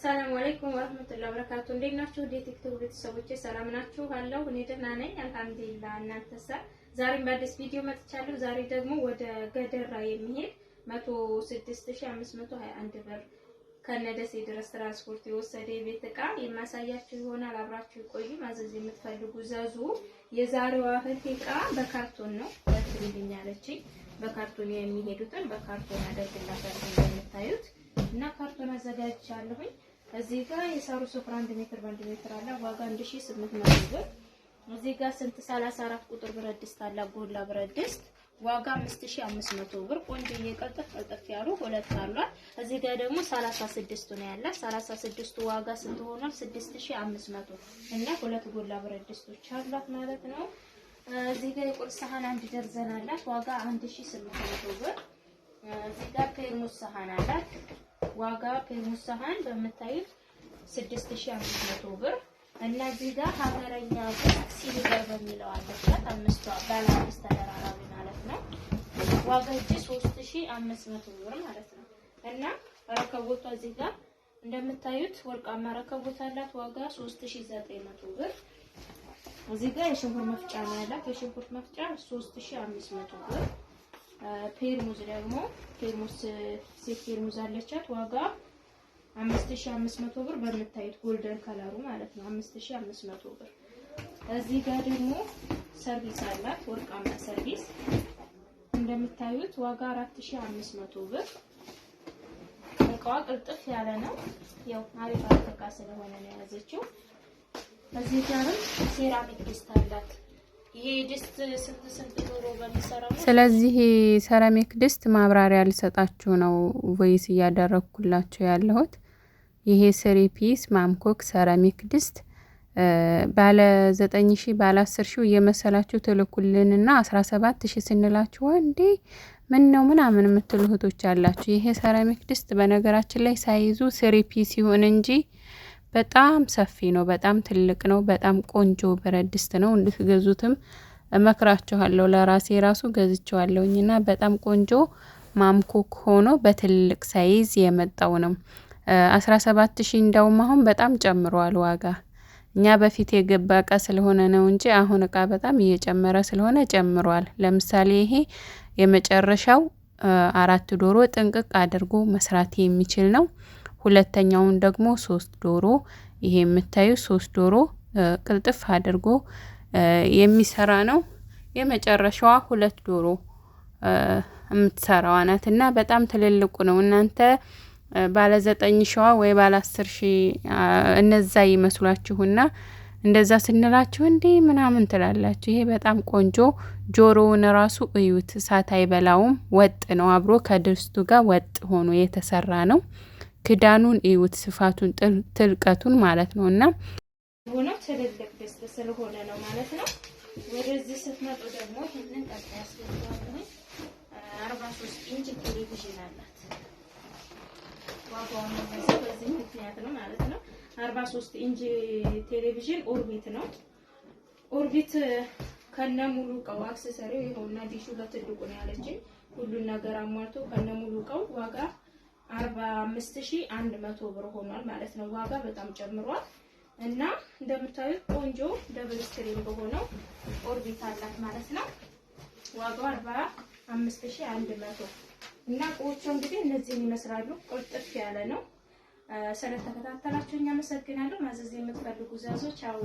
ሰላም አለይኩም ወራህመቱላሂ ወበረካቱ። እንዴት ናችሁ? ቲክቶክ ቤተሰቦቼ ሰላም ናችሁ? አለው እኔ ደህና ነኝ አልሐምዱሊላህ። እናንተሳ? ዛሬም በአዲስ ቪዲዮ መጥቻለሁ። ዛሬ ደግሞ ወደ ገደራ የሚሄድ 106521 ብር ከነደሴ ድረስ ትራንስፖርት የወሰደ የቤት ዕቃ የማሳያችሁ ይሆናል። አብራችሁ ቆዩ። ማዘዝ የምትፈልጉ ዘዙ። የዛሬዋ እህቴ ዕቃ በካርቶን ነው በትልልኝ አለችኝ። በካርቶን የሚሄዱትን በካርቶን አደርግላታለሁ እንደምታዩት እና ካርቶን አዘጋጅቻለሁኝ። እዚህ ጋር የሳሩ ሶፍራ 1 ሜትር በ1 ሜትር አለ ዋጋ 1800 ብር። እዚህ ጋር ስንት 34 ቁጥር ብረት ድስት አለ ጎላ ብረት ድስት ዋጋ 5500 ብር። ቆንጆ ቀልጠፍ ያሉ ሁለት አሏት። እዚህ ጋር ደግሞ 36 ነው ያለ 36ቱ ዋጋ ስንት ሆኗል? 6500 እና ሁለት ጎላ ብረት ድስቶች አሏት ማለት ነው። እዚህ ጋር የቁርስ ሳህን 1 ደርዘን አላት ዋጋ 1800 ብር። እዚህ ጋር ፔርሙስ ሳህን አላት ዋጋ ፔርሙስ ሳህን በመታየት 6500 ብር እና እዚህ ጋር ሀገረኛ ሲልቨር በሚለው አለበት አምስቷ ባለ 5 ተደራራቢ ማለት ነው ዋጋ 3500 ብር ማለት ነው። እና ረከቦቷ እዚህ ጋር እንደምታዩት ወርቃማ ረከቦት አላት ዋጋ 3900 ብር። እዚህ ጋር የሽንኩርት መፍጫ ነው ያላት የሽንኩርት መፍጫ 3500 ብር። ፔርሙዝ ደግሞ ፔርሙዝ ሴት ፔርሙዝ አለቻት ዋጋ 5500 ብር በምታዩት ጎልደን ከለሩ ማለት ነው 5500 ብር። እዚህ ጋር ደግሞ ሰርቪስ አላት ወርቃማ ሰርቪስ እንደምታዩት ዋጋ 4500 ብር። እቃዋ ቅልጥፍ ያለ ነው ያው አሪፍ አጥቃ ስለሆነ ነው ያዘችው። እዚህ ጋርም ሴራሚክ ድስት አላት። ይሄ ድስት ስንት ዶሮ በሚሰራው ስለዚህ ሴራሚክ ድስት ማብራሪያ ልሰጣችሁ ነው ቮይስ እያደረኩላችሁ ያለሁት። ይሄ 3 ፒስ ማምኮክ ሴራሚክ ድስት ባለ 9000 ባለ 10000 እየመሰላችሁ ትልኩልንና 17000 ስንላችሁ እንዴ ምን ነው ምናምን የምትሉ እህቶች አላችሁ። ይሄ ሴራሚክ ድስት በነገራችን ላይ ሳይዙ 3 ፒስ ይሁን እንጂ በጣም ሰፊ ነው፣ በጣም ትልቅ ነው፣ በጣም ቆንጆ ብረት ድስት ነው። እንድትገዙትም እመክራችኋለሁ። ለራሴ ራሱ ገዝቼዋለሁኝና በጣም ቆንጆ ማምኮክ ሆኖ በትልቅ ሳይዝ የመጣው ነው። 17000 እንደውም አሁን በጣም ጨምሯል ዋጋ። እኛ በፊት የገባ እቃ ስለሆነ ነው እንጂ አሁን እቃ በጣም እየጨመረ ስለሆነ ጨምሯል። ለምሳሌ ይሄ የመጨረሻው 4 ዶሮ ጥንቅቅ አድርጎ መስራት የሚችል ነው። ሁለተኛውን ደግሞ 3 ዶሮ ይሄ የምታዩ 3 ዶሮ ቅልጥፍ አድርጎ የሚሰራ ነው። የመጨረሻዋ 2 ዶሮ የምትሰራው ናትና በጣም ትልልቁ ነው። እናንተ ባለ 9000 ወይ ባለ 10000 እነዛ ይመስሏችሁና እንደዛ ስንላችሁ እንዴ ምናምን ትላላችሁ። ይሄ በጣም ቆንጆ ጆሮውን ራሱ እዩት፣ እሳት አይበላውም። ወጥ ነው አብሮ ከድስቱ ጋር ወጥ ሆኖ የተሰራ ነው። ክዳኑን እዩት፣ ስፋቱን ጥልቀቱን ማለት ነውና ሆኖ ትልልቅ ድስት ስለሆነ ነው ማለት ነው። ወደዚህ ስትመጡ ደግሞ ይሄንን ቀጥ ያስገባሉ። 43 ኢንች ቴሌቪዥን አላት ዋጋው ነው በዚህ ምክንያት ነው ማለት ነው። 43 ኢንች ቴሌቪዥን ኦርቢት ነው። ኦርቢት ከነሙሉ እቃው አክሰሰሪው ይኸውና ዲሹ ለትልቁ ነው ያለችኝ። ሁሉን ነገር አሟልቶ ከነሙሉ እቃው ዋጋ 45100 ብር ሆኗል ማለት ነው። ዋጋ በጣም ጨምሯል እና እንደምታዩት ቆንጆ ደብል ስክሪን በሆነው ኦርቢት አላት ማለት ነው። ዋጋው 45100 እና ቆጮ እንግዲህ እነዚህን ይመስላሉ። ቁልጥፍ ያለ ነው። ስለተከታተላችሁኝ አመሰግናለሁ። ማዘዝ የምትፈልጉ ዛዞች አው